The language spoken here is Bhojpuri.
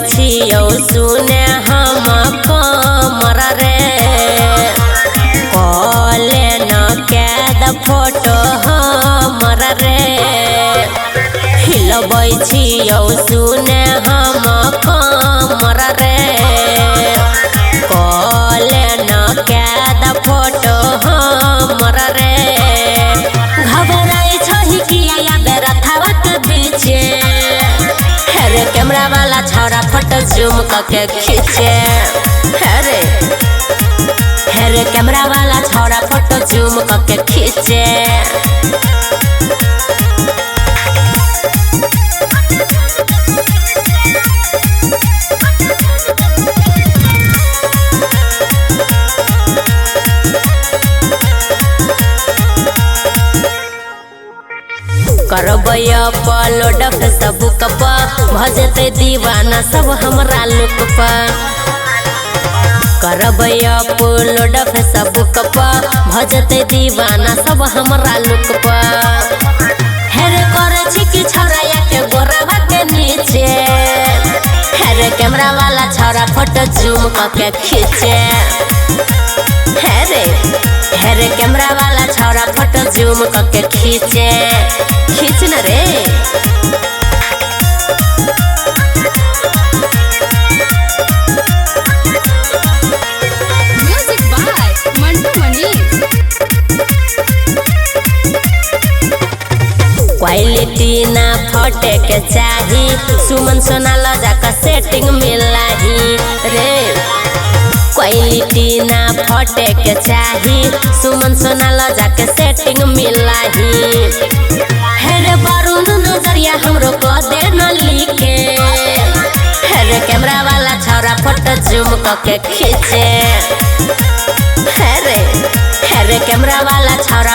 छियो सुने हम कमर रे कले न कैद फोटो हमर रे हिलबै छियो सुने हम कमर रे कले न कैद फोटो हमर रे घबराई छही किया या बेरथवा के बीचे हेरे कैमरा वाला छौरा फोटो जूम करके खींचे हेरे कैमरा वाला छौरा फोटो जूम करके खींचे करबै अपलोड फेसबुक पर भजते दीवाना सब हमरा लुक पर करबै अपलोड फेसबुक पर भजते दीवाना सब हमरा लुक पर हेरे करे छी कि छौरा के गोरवा के नीचे हेरे कैमरा वाला छौरा फोटो जूम करके खींचे हेरे कैमरा वाला छौरा फोटो जूम करके खींचे खींच न रे music by Mantu Mani quality ना फटे के चाही सुमन सोना लजा का सेटिंग मिलाही रे क्वालिटी ना फटे के चाही सुमन सोना लजा के सेटिंग मिलाही हेरे बारून नजरिया हमरो को दे न लिखे हेरे कैमरा वाला छौरा फोटो जूम करके खींचे हेरे कैमरा वाला छौरा